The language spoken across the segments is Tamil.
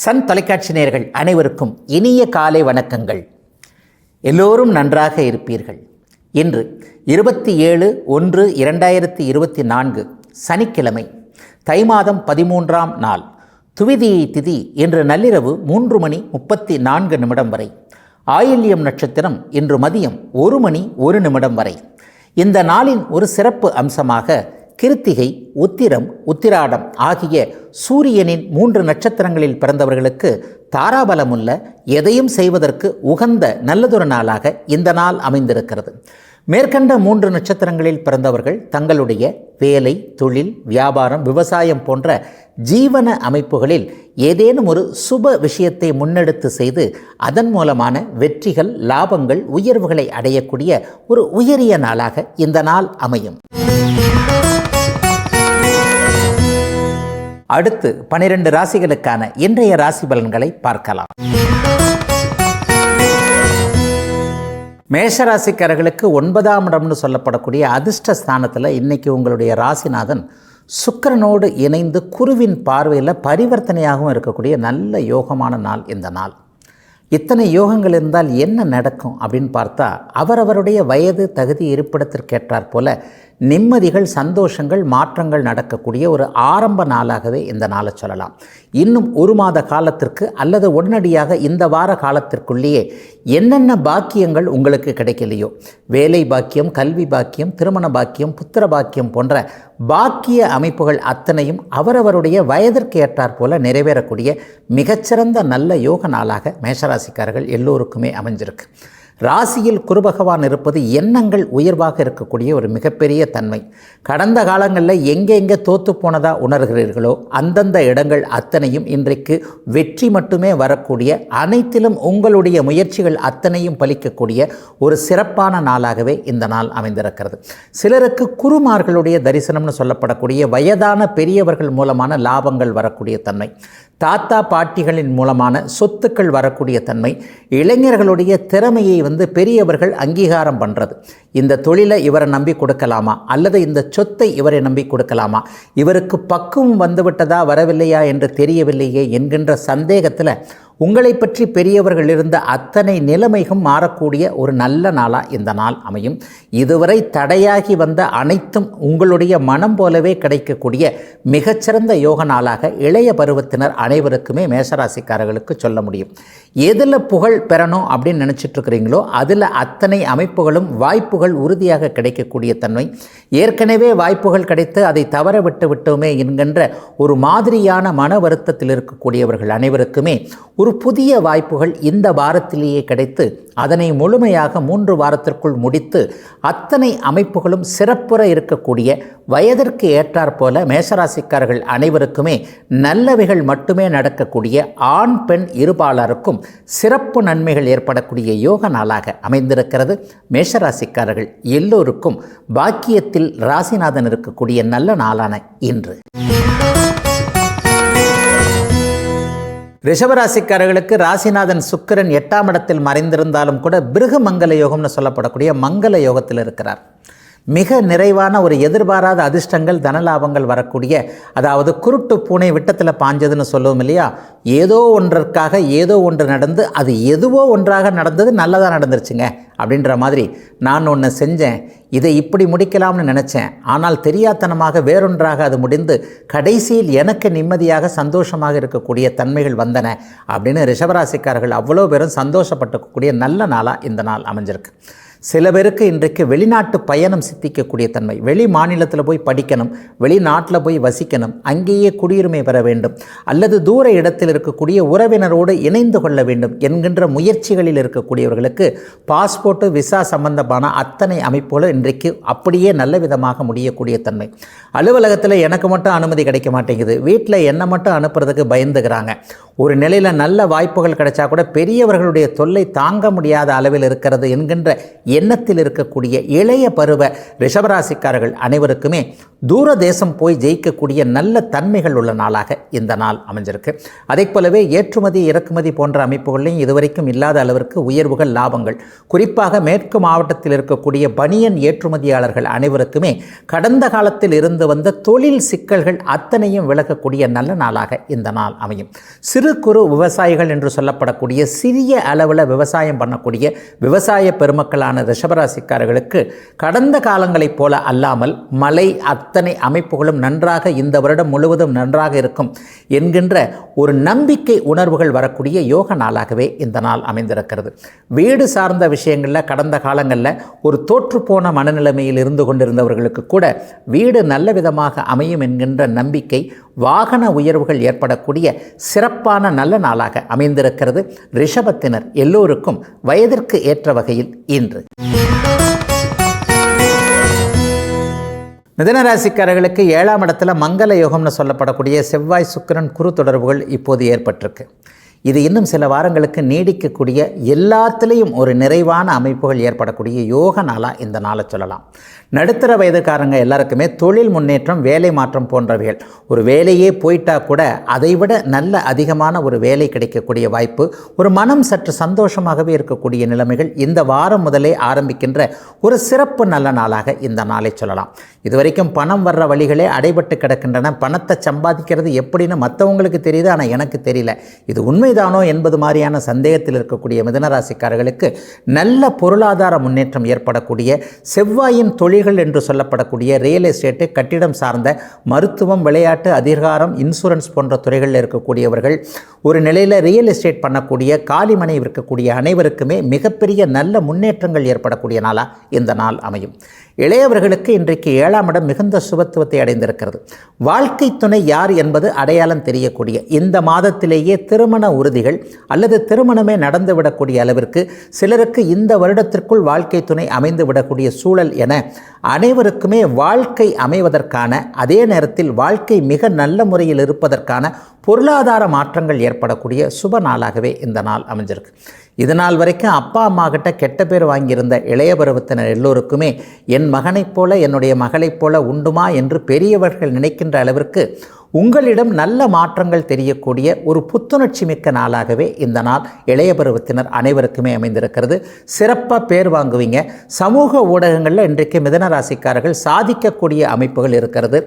சன் தொலைக்காட்சி நேயர்கள் அனைவருக்கும் இனிய காலை வணக்கங்கள். எல்லோரும் நன்றாக இருப்பீர்கள். இன்று 27/1/2024 சனிக்கிழமை, தை மாதம் 13ஆம் நாள், துவிதியை திதி இன்று நள்ளிரவு 3:34 வரை, ஆயில்யம் நட்சத்திரம் இன்று மதியம் 1:01 வரை. இந்த நாளின் ஒரு சிறப்பு அம்சமாக கிருத்திகை, உத்திரம், உத்திராடம் ஆகிய சூரியனின் 3 நட்சத்திரங்களில் பிறந்தவர்களுக்கு தாராபலமுள்ள எதையும் செய்வதற்கு உகந்த நல்லதொரு நாளாக இந்த நாள் அமைந்திருக்கிறது. மேற்கண்ட 3 நட்சத்திரங்களில் பிறந்தவர்கள் தங்களுடைய வேலை, தொழில், வியாபாரம், விவசாயம் போன்ற ஜீவன அமைப்புகளில் ஏதேனும் ஒரு சுப விஷயத்தை முன்னெடுத்து செய்து அதன் மூலமான வெற்றிகள், லாபங்கள், உயர்வுகளை அடையக்கூடிய ஒரு உயரிய நாளாக இந்த நாள் அமையும். அடுத்து 12 ராசிகளுக்கான இன்றைய ராசி பலன்களை பார்க்கலாம். மேஷராசிக்காரர்களுக்கு 9ஆம் இடம்னு சொல்லப்படக்கூடிய அதிர்ஷ்ட ஸ்தானத்தில் இன்னைக்கு உங்களுடைய ராசிநாதன் சுக்கிரனோடு இணைந்து குருவின் பார்வையில் பரிவர்த்தனையாகவும் இருக்கக்கூடிய நல்ல யோகமான நாள் இந்த நாள். இத்தனை யோகங்கள் இருந்தால் என்ன நடக்கும் அப்படின்னு பார்த்தா, அவரவருடைய வயது, தகுதி, இருப்பிடத்திற்கேற்றாற் போல நிம்மதிகள், சந்தோஷங்கள், மாற்றங்கள் நடக்கக்கூடிய ஒரு ஆரம்ப நாளாகவே இந்த நாளை சொல்லலாம். இன்னும் 1 மாத காலத்திற்கு அல்லது உடனடியாக இந்த வார காலத்திற்குள்ளேயே என்னென்ன பாக்கியங்கள் உங்களுக்கு கிடைக்கலையோ, வேலை பாக்கியம், கல்வி பாக்கியம், திருமண பாக்கியம், புத்திர பாக்கியம் போன்ற பாக்கிய அமைப்புகள் அத்தனையும் அவரவருடைய வயதிற்கு ஏற்றாற் போல நிறைவேறக்கூடிய மிகச்சிறந்த நல்ல யோக நாளாக மேஷராசிக்காரர்கள் எல்லோருக்குமே அமைஞ்சிருக்கு. ராசியில் குரு பகவான் இருப்பது எண்ணங்கள் உயர்வாக இருக்கக்கூடிய ஒரு மிகப்பெரிய தன்மை. கடந்த காலங்களில் எங்கே தோற்று போனதாக உணர்கிறீர்களோ அந்தந்த இடங்கள் அத்தனையும் இன்றைக்கு வெற்றி மட்டுமே வரக்கூடிய, அனைத்திலும் உங்களுடைய முயற்சிகள் அத்தனையும் பலிக்கக்கூடிய ஒரு சிறப்பான நாளாகவே இந்த நாள் அமைந்திருக்கிறது. சிலருக்கு குருமார்களுடைய தரிசனம்னு சொல்லப்படக்கூடிய வயதான பெரியவர்கள் மூலமான லாபங்கள் வரக்கூடிய தன்மை, தாத்தா பாட்டிகளின் மூலமான சொத்துக்கள் வரக்கூடிய தன்மை, இளைஞர்களுடைய திறமையை பெரியவர்கள் அங்கீகாரம் பண்ணுறது, இந்த தொழிலை இவரை நம்பி கொடுக்கலாமா அல்லது இந்த சொத்தை இவரை நம்பி கொடுக்கலாமா, இவருக்கு பக்குவம் வந்துவிட்டதா வரவில்லையா என்று தெரியவில்லையே என்கின்ற சந்தேகத்தில் உங்களை பற்றி பெரியவர்கள் இருந்த அத்தனை நிலைமையும் மாறக்கூடிய ஒரு நல்ல நாளாக இந்த நாள் அமையும். இதுவரை தடையாகி வந்த அனைத்தும் உங்களுடைய மனம் போலவே கிடைக்கக்கூடிய மிகச்சிறந்த யோக நாளாக இளைய பருவத்தினர் அனைவருக்குமே மேஷராசிக்காரர்களுக்கு சொல்ல முடியும். எதில் புகழ் பெறணும் அப்படின்னு நினச்சிட்டு இருக்கிறீங்களோ அதில் அத்தனை அமைப்புகளும் வாய்ப்புகள் உறுதியாக கிடைக்கக்கூடிய தன்மை, ஏற்கனவே வாய்ப்புகள் கிடைத்து அதை தவற விட்டோமே என்கின்ற ஒரு மாதிரியான மன வருத்தத்தில் இருக்கக்கூடியவர்கள் அனைவருக்குமே ஒரு புதிய வாய்ப்புகள் இந்த வாரத்திலேயே கிடைத்து அதனை முழுமையாக 3 வாரத்திற்குள் முடித்து அத்தனை அமைப்புகளும் சிறப்புற இருக்கக்கூடிய, வயதிற்கு ஏற்றாற் போல மேஷராசிக்காரர்கள் அனைவருக்குமே நல்லவைகள் மட்டுமே நடக்கக்கூடிய, ஆண் பெண் இருபாலருக்கும் சிறப்பு நன்மைகள் ஏற்படக்கூடிய யோக நாளாக அமைந்திருக்கிறது. மேஷராசிக்காரர்கள் எல்லோருக்கும் பாக்கியத்தில் ராசிநாதன் இருக்கக்கூடிய நல்ல நாளான இன்று. ரிஷபராசிக்காரர்களுக்கு ராசிநாதன் சுக்கிரன் 8ஆம் இடத்தில் மறைந்திருந்தாலும் கூட பிருகு மங்கள யோகம்னு சொல்லப்படக்கூடிய மங்கள யோகத்தில் இருக்கிறார். மிக நிறைவான ஒரு எதிர்பாராத அதிர்ஷ்டங்கள், தனலாபங்கள் வரக்கூடிய, அதாவது குருட்டு பூனை விட்டத்தில் பாஞ்சதுன்னு சொல்லுவோம் இல்லையா, ஏதோ ஒன்றற்காக ஏதோ ஒன்று நடந்து அது எதுவோ ஒன்றாக நடந்தது நல்லதாக நடந்துருச்சுங்க அப்படின்ற மாதிரி, நான் ஒன்று செஞ்சேன், இதை இப்படி முடிக்கலாம்னு நினச்சேன், ஆனால் தெரியாத்தனமாக வேறொன்றாக அது முடிந்து கடைசியில் எனக்கு நிம்மதியாக சந்தோஷமாக இருக்கக்கூடிய தன்மைகள் வந்தன அப்படின்னு ரிஷபராசிக்காரர்கள் அவ்வளோ பேரும் சந்தோஷப்பட்டுக்கக்கூடிய நல்ல நாளாக இந்த நாள் அமைஞ்சிருக்கு. சில பேருக்கு இன்றைக்கு வெளிநாட்டு பயணம் சித்திக்கக்கூடிய தன்மை, வெளி மாநிலத்தில் போய் படிக்கணும், வெளிநாட்டில் போய் வசிக்கணும், அங்கேயே குடியுரிமை பெற வேண்டும், அல்லது தூர இடத்தில் இருக்கக்கூடிய உறவினரோடு இணைந்து கொள்ள வேண்டும் என்கின்ற முயற்சிகளில் இருக்கக்கூடியவர்களுக்கு பாஸ்போர்ட்டு, விசா சம்பந்தமான அத்தனை அமைப்புகளும் இன்றைக்கு அப்படியே நல்ல விதமாக முடியக்கூடிய தன்மை. அலுவலகத்தில் எனக்கு மட்டும் அனுமதி கிடைக்க மாட்டேங்குது, வீட்டில் என்னை மட்டும் அனுப்புறதுக்கு பயந்துக்கிறாங்க, ஒரு நிலையில் நல்ல வாய்ப்புகள் கிடைச்சா கூட பெரியவர்களுடைய தொல்லை தாங்க முடியாத அளவில் இருக்கிறது என்கின்ற எண்ணத்தில் இருக்கக்கூடிய இளைய பருவ ரிஷபராசிக்காரர்கள் அனைவருக்குமே தூர தேசம் போய் ஜெயிக்கக்கூடிய நல்ல தன்மைகள் உள்ள நாளாக இந்த நாள் அமைஞ்சிருக்கு. அதை போலவே ஏற்றுமதி, இறக்குமதி போன்ற அமைப்புகளையும் இதுவரைக்கும் இல்லாத அளவிற்கு உயர்வுகள், லாபங்கள், குறிப்பாக மேற்கு மாவட்டத்தில் இருக்கக்கூடிய பனியன் ஏற்றுமதியாளர்கள் அனைவருக்குமே கடந்த காலத்தில் இருந்து வந்த தொழில் சிக்கல்கள் அத்தனையும் விலகக்கூடிய நல்ல நாளாக இந்த நாள் அமையும். சிறு சிறு குறு விவசாயிகள் என்று சொல்லப்படக்கூடிய சிறிய அளவில் விவசாயம் பண்ணக்கூடிய விவசாய பெருமக்களான ரிஷபராசிக்காரர்களுக்கு கடந்த காலங்களைப் போல அல்லாமல் மழை அத்தனை அமைப்புகளும் நன்றாக இந்த வருடம் முழுவதும் நன்றாக இருக்கும் என்கின்ற ஒரு நம்பிக்கை உணர்வுகள் வரக்கூடிய யோக நாளாகவே இந்த நாள் அமைந்திருக்கிறது. வீடு சார்ந்த விஷயங்களில் கடந்த காலங்களில் ஒரு தோற்றுப்போன மனநிலைமையில் இருந்து கொண்டிருந்தவர்களுக்கு கூட வீடு நல்ல விதமாக அமையும் என்கின்ற நம்பிக்கை, வாகன உயர்வுகள் ஏற்படக்கூடிய சிறப்பான நல்ல நாளாக அமைந்திருக்கிறது. ரிஷபத்தினர் எல்லோருக்கும் வயதிற்கு ஏற்ற வகையில் இன்று. மிதுனராசிக்காரர்களுக்கு 7ஆம் இடத்துல மங்கள யோகம்னு சொல்லப்படக்கூடிய செவ்வாய் சுக்கிரன் குரு தொடர்புகள் இப்போது ஏற்பட்டிருக்கு. இது இன்னும் சில வாரங்களுக்கு நீடிக்கக்கூடிய, எல்லாத்துலேயும் ஒரு நிறைவான அமைப்புகள் ஏற்படக்கூடிய யோக நாளாக இந்த நாளை சொல்லலாம். நடுத்தர வயதுக்காரங்க எல்லாருக்குமே தொழில் முன்னேற்றம், வேலை மாற்றம் போன்றவைகள், ஒரு வேலையே போயிட்டா கூட அதைவிட நல்ல அதிகமான ஒரு வேலை கிடைக்கக்கூடிய வாய்ப்பு, ஒரு மனம் சற்று சந்தோஷமாகவே இருக்கக்கூடிய நிலைமைகள் இந்த வாரம் முதலே ஆரம்பிக்கின்ற ஒரு சிறப்பு நல்ல நாளாக இந்த நாளை சொல்லலாம். இதுவரைக்கும் பணம் வர்ற வழிகளே அடைபட்டு கிடக்கின்றன. பணத்தை சம்பாதிக்கிறது எப்படின்னு மற்றவங்களுக்கு தெரியுது, ஆனால் எனக்கு தெரியல, இது உண்மைதானோ என்பது மாதிரியான சந்தேகத்தில் இருக்கக்கூடிய மிதுனராசிக்காரர்களுக்கு நல்ல பொருளாதார முன்னேற்றம் ஏற்படக்கூடிய, செவ்வாயின் தொழில்கள் என்று சொல்லப்படக்கூடிய ரியல் எஸ்டேட்டு, கட்டிடம் சார்ந்த, மருத்துவம், விளையாட்டு, அதிகாரம், இன்சூரன்ஸ் போன்ற துறைகளில் இருக்கக்கூடியவர்கள், ஒரு நிலையில் ரியல் எஸ்டேட் பண்ணக்கூடிய, காலிமனை விற்கக்கூடிய அனைவருக்குமே மிகப்பெரிய நல்ல முன்னேற்றங்கள் ஏற்படக்கூடிய நாளாக இந்த நாள் அமையும். இளையவர்களுக்கு இன்றைக்கு 7ஆம் இடம் மிகுந்த சுபத்துவத்தை அடைந்திருக்கிறது. வாழ்க்கை துணை யார் என்பது அடையாளம் தெரியக்கூடிய இந்த மாதத்திலேயே திருமண உறுதிகள் அல்லது திருமணமே நடந்துவிடக்கூடிய அளவிற்கு சிலருக்கு இந்த வருடத்திற்குள் வாழ்க்கை துணை அமைந்து விடக்கூடிய சூழல் என அனைவருக்குமே வாழ்க்கை அமைவதற்கான, அதே நேரத்தில் வாழ்க்கை மிக நல்ல முறையில் இருப்பதற்கான பொருளாதார மாற்றங்கள் ஏற்படக்கூடிய சுப நாளாகவே இந்த நாள் அமைஞ்சிருக்கு. இது நாள் வரைக்கும் அப்பா அம்மா கிட்ட கெட்ட பேர் வாங்கியிருந்த இளைய பருவத்தினர் எல்லோருக்குமே என் மகனைப் போல, என்னுடைய மகளைப் போல உண்டுமா என்று பெரியவர்கள் நினைக்கின்ற அளவிற்கு உங்களிடம் நல்ல மாற்றங்கள் தெரியக்கூடிய ஒரு புத்துணர்ச்சி மிக்க நாளாகவே இந்த நாள் இளைய பருவத்தினர் அனைவருக்குமே அமைந்திருக்கிறது. சிறப்பாக பேர் வாங்குவீங்க. சமூக ஊடகங்களில் இன்றைக்கு மிதுனராசிக்காரர்கள் சாதிக்கக்கூடிய அமைப்புகள் இருக்கிறது.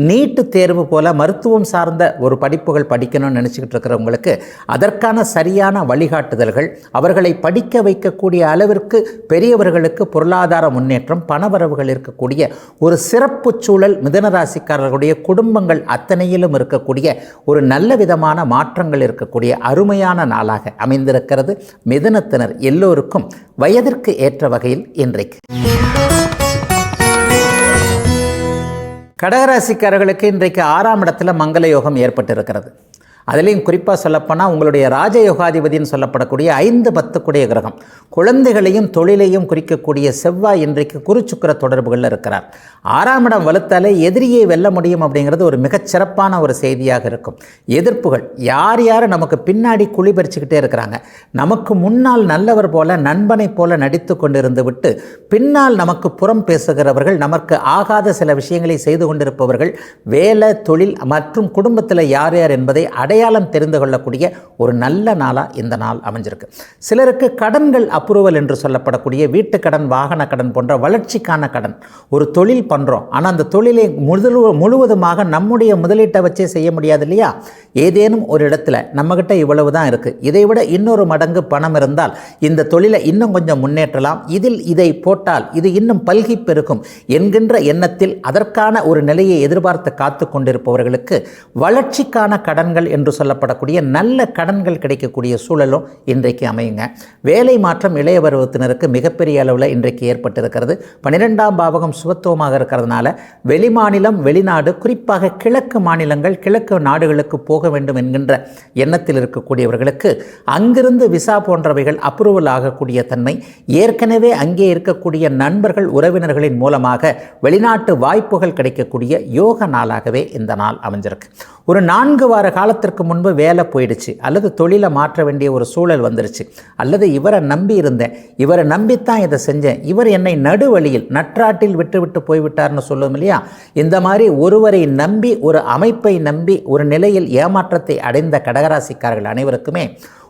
நீட்டு தேர்வு போல மருத்துவம் சார்ந்த ஒரு படிப்புகள் படிக்கணும்னு நினச்சிக்கிட்டு இருக்கிறவங்களுக்கு அதற்கான சரியான வழிகாட்டுதல்கள், அவர்களை படிக்க வைக்கக்கூடிய அளவிற்கு பெரியவர்களுக்கு பொருளாதார முன்னேற்றம், பணவரவுகள் இருக்கக்கூடிய ஒரு சிறப்பு சூழல் மிதுனராசிக்காரர்களுடைய குடும்பங்கள் அத்தனை இருக்கக்கூடிய ஒரு நல்ல விதமான மாற்றங்கள் இருக்கக்கூடிய அருமையான நாளாக அமைந்திருக்கிறது. மிதுனத்தினர் எல்லோருக்கும் வயதிற்கு ஏற்ற வகையில் இன்றைக்கு. கடகராசிக்காரர்களுக்கு இன்றைக்கு 6ஆம் இடத்துல மங்கள யோகம் ஏற்பட்டிருக்கிறது. அதிலையும் குறிப்பாக சொல்லப்போனால் உங்களுடைய ராஜயோகாதிபதினு சொல்லப்படக்கூடிய 5-10 கூடிய கிரகம், குழந்தைகளையும் தொழிலையும் குறிக்கக்கூடிய செவ்வாய் இன்றைக்கு குரு சுக்கிர தொடர்புகளில் இருக்கிறார். 6ஆம் இடம் வலுத்தாலே எதிரியை வெல்ல முடியும் அப்படிங்கிறது ஒரு மிகச்சிறப்பான ஒரு செய்தியாக இருக்கும். எதிர்ப்புகள், யார் யார் நமக்கு பின்னாடி குழி பறிச்சுக்கிட்டே இருக்கிறாங்க, நமக்கு முன்னால் நல்லவர் போல, நண்பனை போல நடித்து கொண்டிருந்து விட்டு பின்னால் நமக்கு புறம் பேசுகிறவர்கள், நமக்கு ஆகாத சில விஷயங்களை செய்து கொண்டிருப்பவர்கள், வேலை, தொழில் மற்றும் குடும்பத்தில் யார் யார் என்பதை அடையாளம் தெரிந்து கொள்ளக்கூடிய ஒரு நல்ல நாளாக இந்த நாள் அமைஞ்சிருக்கு. சிலருக்கு கடன்கள் அப்ரூவல் என்று சொல்லப்படக்கூடிய வீட்டு கடன், வாகன கடன் போன்ற வளர்ச்சிக்கான கடன், ஒரு தொழில் பண்ணுறோம் ஆனால் அந்த தொழிலை முழுவதுமாக நம்முடைய முதலீட்டை வச்சே செய்ய முடியாது இல்லையா? ஏதேனும் ஒரு இடத்துல நம்மகிட்ட இவ்வளவு தான் இருக்குது, இதை விட இன்னொரு மடங்கு பணம் இருந்தால் இந்த தொழிலை இன்னும் கொஞ்சம் முன்னேற்றலாம், இதில் இதை போட்டால் இது இன்னும் பல்கி பெருக்கும் என்கின்ற எண்ணத்தில் அதற்கான ஒரு நிலையை எதிர்பார்த்து காத்து கொண்டிருப்பவர்களுக்கு வளர்ச்சிக்கான கடன்கள் என்று சொல்லப்படக்கூடிய நல்ல கடன்கள் கிடைக்கக்கூடிய சூழலும் இன்றைக்கு அமையுங்க. வேலை மாற்றம் இளைய பருவத்தினருக்கு மிகப்பெரிய அளவில் இன்றைக்கு ஏற்பட்டிருக்கிறது. 12ஆம் பாவகம் சுபத்துவமாக இருக்கிறதுனால வெளிமாநிலம், வெளிநாடு, குறிப்பாக கிழக்கு மாநிலங்கள், கிழக்கு நாடுகளுக்கு போக வேண்டும் என்கின்ற எண்ணத்தில் இருக்கக்கூடியவர்களுக்கு அங்கிருந்து விசா போன்றவைகள் அப்ரூவல் ஆகக்கூடிய தன்மை, ஏற்கனவே அங்கே இருக்கக்கூடிய நண்பர்கள், உறவினர்களின் மூலமாக வெளிநாட்டு வாய்ப்புகள் கிடைக்கக்கூடிய யோக நாளாகவே இந்த நாள் அமைஞ்சிருக்கு. ஒரு 4 வார காலத்திற்கு முன்பு வேலை போயிடுச்சு அல்லது தொழிலை மாற்ற வேண்டிய ஒரு சூழல் வந்துருச்சு, அல்லது இவரை நம்பி இருந்தேன், இவரை நம்பித்தான் இதை செஞ்சேன், இவர் என்னை நடுவழியில் நற்றாட்டில் விட்டு போய்விட்டார்னு சொல்லுவோம் இல்லையா? இந்த மாதிரி ஒருவரை நம்பி, ஒரு அமைப்பை நம்பி ஒரு நிலையில் ஏமாற்றத்தை அடைந்த கடகராசிக்காரர்கள் அனைவருக்குமே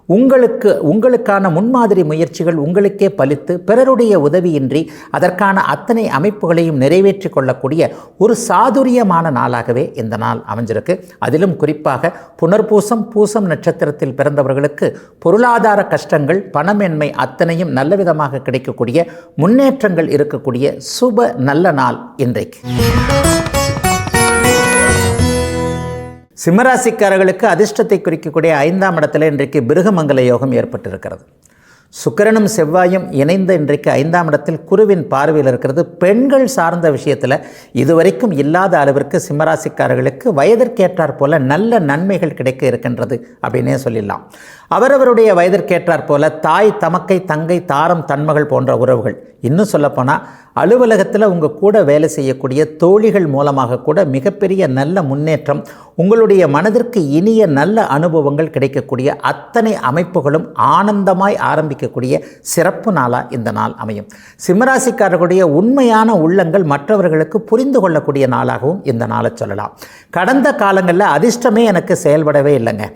உங்களுக்கான முன்மாதிரி முயற்சிகள் உங்களுக்கே பலித்து பிறருடைய உதவியின்றி அதற்கான அத்தனை அமைப்புகளையும் நிறைவேற்றி கொள்ளக்கூடிய ஒரு சாதுரியமான நாளாகவே இந்த நாள் அமைஞ்சிருக்கு. அதிலும் குறிப்பாக புனர்பூசம் பூசம் நட்சத்திரத்தில் பிறந்தவர்களுக்கு பொருளாதார கஷ்டங்கள் பணமேன்மை அத்தனையும் நல்ல விதமாக கிடைக்கக்கூடிய முன்னேற்றங்கள் இருக்கக்கூடிய சுப நல்ல நாள் இன்றைக்கு. சிம்மராசிக்காரர்களுக்கு அதிர்ஷ்டத்தை குறிக்கக்கூடிய 5ஆம் இடத்துல இன்றைக்கு பிருகமங்கல யோகம் ஏற்பட்டிருக்கிறது. சுக்கிரனும் செவ்வாயும் இணைந்த இன்றைக்கு 5ஆம் இடத்தில் குருவின் பார்வையில் இருக்கிறது. பெண்கள் சார்ந்த விஷயத்தில் இதுவரைக்கும் இல்லாத அளவிற்கு சிம்மராசிக்காரர்களுக்கு வயதிற்கேற்றாற் போல நல்ல நன்மைகள் கிடைக்க இருக்கின்றது அப்படின்னே சொல்லிடலாம். அவரவருடைய வயதிற்கேற்றாற் போல தாய் தமக்கை தங்கை தாரம் தன்மகள் போன்ற உறவுகள், இன்னும் சொல்லப்போனால் அலுவலகத்தில் உங்கள் கூட வேலை செய்யக்கூடிய தோழிகள் மூலமாக கூட மிகப்பெரிய நல்ல முன்னேற்றம், உங்களுடைய மனதிற்கு இனிய நல்ல அனுபவங்கள் கிடைக்கக்கூடிய அத்தனை அமைப்புகளும் ஆனந்தமாய் ஆரம்பிக்கக்கூடிய சிறப்பு நாளாக இந்த நாள் அமையும். சிம்மராசிக்காரர்களுடைய உண்மையான உள்ளங்கள் மற்றவர்களுக்கு புரிந்து கொள்ளக்கூடிய நாளாகவும் இந்த நாளை சொல்லலாம். கடந்த காலங்களில் அதிர்ஷ்டமே எனக்கு செயல்படவே இல்லைங்க,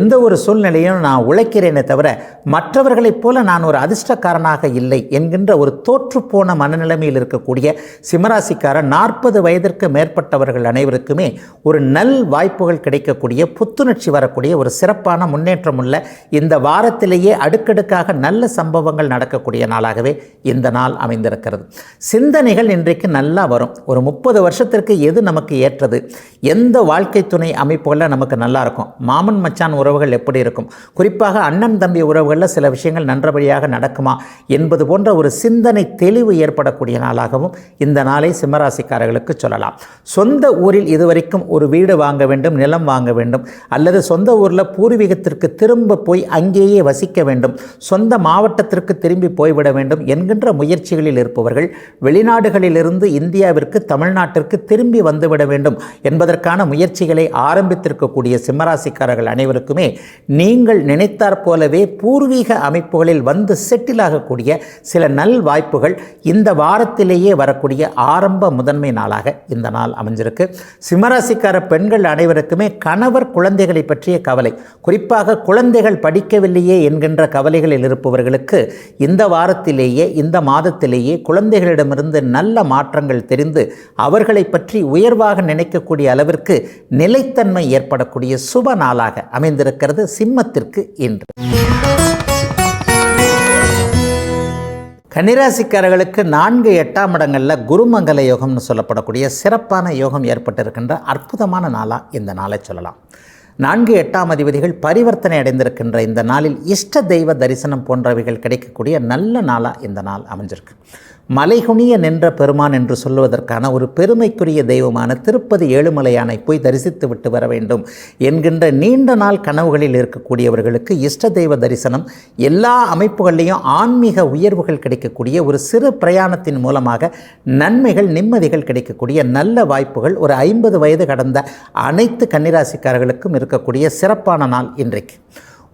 எந்த ஒரு சூழ்நிலையும் நான் உழைக்கிறேனே தவிர மற்றவர்களைப் போல நான் ஒரு அதிர்ஷ்டக்காரனாக இல்லை என்கின்ற ஒரு தோற்றுப்போன மனநிலைமையில் இருக்கக்கூடிய சிம்மராசிக்காரர் 40 வயதிற்கு மேற்பட்டவர்கள் அனைவருக்குமே ஒரு நல் வாய்ப்புகள் கிடைக்கக்கூடிய புத்துணர்ச்சி வரக்கூடிய ஒரு சிறப்பான முன்னேற்றம் உள்ள இந்த வாரத்திலேயே அடுக்கடுக்காக நல்ல சம்பவங்கள் நடக்கக்கூடிய நாளாகவே இந்த நாள் அமைந்திருக்கிறது. சிந்தனைகள் இன்றைக்கு நல்லா வரும். ஒரு 30 வருஷத்திற்கு எது நமக்கு ஏற்றது, எந்த வாழ்க்கை துணை அமைப்புகளில் நமக்கு நல்லா இருக்கும், மாமன் மச்சான் உறவுகள் எப்படி இருக்கும், குறிப்பாக அண்ணன் தம்பி உறவுகளில் சில விஷயங்கள் நன்றபடியாக நடக்குமா என்பது போன்ற ஒரு சிந்தனை தெளிவு ஏற்படக்கூடிய நாளாகவும் இந்த நாளை சிம்மராசிக்காரர்களுக்கு சொல்லலாம். சொந்த ஊரில் இதுவரைக்கும் ஒரு வீடு வாங்க வேண்டும், நிலம் வாங்க வேண்டும், அல்லது சொந்த ஊரில் பூர்வீகத்திற்கு திரும்ப போய் அங்கேயே வசிக்க வேண்டும், சொந்த மாவட்டத்திற்கு திரும்பி போய்விட வேண்டும் என்கின்ற முயற்சிகளில் இருப்பவர்கள், வெளிநாடுகளிலிருந்து இந்தியாவிற்கு தமிழ்நாட்டிற்கு திரும்பி வந்துவிட வேண்டும் என்பதற்கான முயற்சிகளை ஆரம்பித்திருக்கக்கூடிய சிம்மராசிக்காரர்கள் அனைவருக்குமே நீங்கள் நினைத்தாற் போலவே பூர்வீக அமைப்புகளில் வந்து செட்டில் ஆகக்கூடிய சில நல் வாய்ப்புகள் இந்த வாரத்திலேயே வரக்கூடிய ஆரம்ப முதன்மை நாளாக இந்த நாள் அமைஞ்சிருக்கு. சிம்மராசிக்கார பெண்கள் அனைவருக்குமே கணவர் குழந்தைகளை பற்றிய கவலை, குறிப்பாக குழந்தைகள் படிக்கவில்லையே என்கின்ற கவலைகளில் இருப்பவர்களுக்கு இந்த வாரத்திலேயே இந்த மாதத்திலேயே குழந்தைகளிடமிருந்து நல்ல மாற்றங்கள் தெரிந்து அவர்களை பற்றி உயர்வாக நினைக்கக்கூடிய அளவிற்கு நிலைத்தன்மை ஏற்படக்கூடிய சுப நாளாக அமைந்திருக்கிறது சிம்மத்திற்கு இன்று. கன்னிராசிக்காரர்களுக்கு 4, 8ஆம் இடங்களில் குருமங்கல யோகம்னு சொல்லப்படக்கூடிய சிறப்பான யோகம் ஏற்பட்டிருக்கின்ற அற்புதமான நாளாக இந்த நாளை சொல்லலாம். 4, 8ஆம் அதிபதிகள் பரிவர்த்தனை அடைந்திருக்கின்ற இந்த நாளில் இஷ்ட தெய்வ தரிசனம் போன்றவைகள் கிடைக்கக்கூடிய நல்ல நாளாக இந்த நாள் அமைஞ்சிருக்கு. மலைகுனிய நின்ற பெருமான் என்று சொல்லுவதற்கான ஒரு பெருமைக்குரிய தெய்வமான திருப்பதி ஏழுமலையானை போய் தரிசித்து விட்டு வர வேண்டும் என்கின்ற நீண்ட நாள் கனவுகளில் இருக்கக்கூடியவர்களுக்கு இஷ்ட தெய்வ தரிசனம், எல்லா அமைப்புகளிலையும் ஆன்மீக உயர்வுகள் கிடைக்கக்கூடிய ஒரு சிறு பிரயாணத்தின் மூலமாக நன்மைகள் நிம்மதிகள் கிடைக்கக்கூடிய நல்ல வாய்ப்புகள் ஒரு 50 வயது கடந்த அனைத்து கன்னிராசிக்காரர்களுக்கும் இருக்கக்கூடிய சிறப்பான நாள் இன்றைக்கு.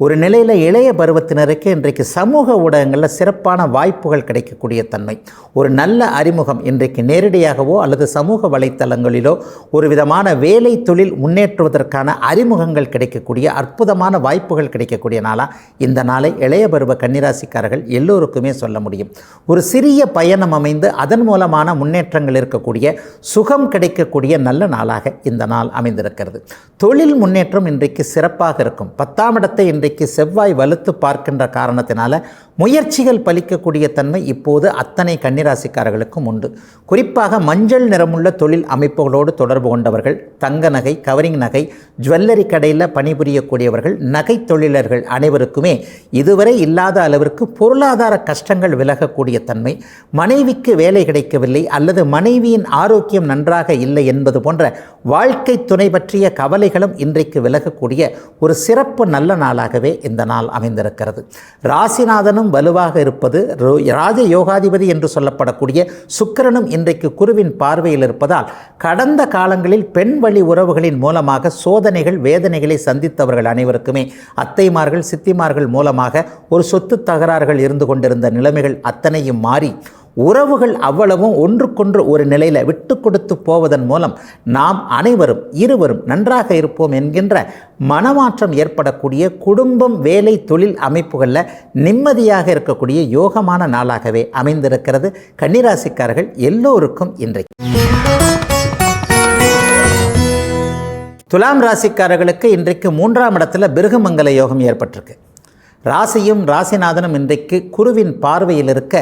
ஒரு நிலையில் இளைய பருவத்தினருக்கு இன்றைக்கு சமூக ஊடகங்களில் சிறப்பான வாய்ப்புகள் கிடைக்கக்கூடிய தன்மை, ஒரு நல்ல அறிமுகம் இன்றைக்கு நேரடியாகவோ அல்லது சமூக வலைத்தளங்களிலோ ஒரு விதமான வேலை தொழில் முன்னேற்றுவதற்கான அறிமுகங்கள் கிடைக்கக்கூடிய அற்புதமான வாய்ப்புகள் கிடைக்கக்கூடிய நாளாக இந்த நாளை இளைய பருவ கன்னிராசிக்காரர்கள் எல்லோருக்குமே சொல்ல முடியும். ஒரு சிறிய பயணம் அமைந்து அதன் மூலமான முன்னேற்றங்கள் இருக்கக்கூடிய சுகம் கிடைக்கக்கூடிய நல்ல நாளாக இந்த நாள் அமைந்திருக்கிறது. தொழில் முன்னேற்றம் இன்றைக்கு சிறப்பாக இருக்கும். 10ஆம் இடத்தை இன்றைக்கு செவ்வாய் வலுத்து பார்க்கின்ற காரணத்தினால முயற்சிகள் பலிக்கக்கூடிய தன்மை இப்போது அத்தனை கன்னிராசிக்காரர்களுக்கும் உண்டு. குறிப்பாக மஞ்சள் நிறமுள்ள தொழில் அமைப்புகளோடு தொடர்பு கொண்டவர்கள், தங்க நகை, கவரிங் நகை, ஜுவல்லரி கடையில் பணிபுரியக்கூடியவர்கள், நகை தொழிலர்கள் அனைவருக்குமே இதுவரை இல்லாத அளவிற்கு பொருளாதார கஷ்டங்கள் விலகக்கூடிய தன்மை, மனைவிக்கு வேலை கிடைக்கவில்லை அல்லது மனைவியின் ஆரோக்கியம் நன்றாக இல்லை என்பது போன்ற வாழ்க்கை துணை பற்றிய கவலைகளும் இன்றைக்கு விலகக்கூடிய ஒரு சிறப்பு நல்ல நாளாகவே இந்த நாள் அமைந்திருக்கிறது. ராசிநாதனும் வலுவாக இருப்பது, ராஜ யோகாதிபதி என்று சொல்லப்படக்கூடிய சுக்கிரனும் இன்றைக்கு குருவின் பார்வையில் இருப்பதால் கடந்த காலங்களில் பெண் வழி உறவுகளின் மூலமாக சோதனைகள் வேதனைகளை சந்தித்தவர்கள் அனைவருக்குமே அத்தைமார்கள் சித்திமார்கள் மூலமாக ஒரு சொத்து தகராறுகள் இருந்து கொண்டிருந்த நிலைமைகள் அத்தனையும் மாறி உறவுகள் அவ்வளவும் ஒன்றுக்கொன்று ஒரு நிலையில் விட்டு கொடுத்து போவதன் மூலம் நாம் அனைவரும் இருவரும் நன்றாக இருப்போம் என்கின்ற மனமாற்றம் ஏற்படக்கூடிய குடும்பம், வேலை, தொழில் அமைப்புகளில் நிம்மதியாக இருக்கக்கூடிய யோகமான நாளாகவே அமைந்திருக்கிறது. கன்னிராசிக்காரர்கள் எல்லோருக்கும் இன்றைக்கு. துலாம் ராசிக்காரர்களுக்கு இன்றைக்கு 3ஆம் இடத்துல பிருகமங்கல யோகம் ஏற்பட்டிருக்கு. ராசியும் ராசிநாதனும் இன்றைக்கு குருவின் பார்வையில் இருக்க,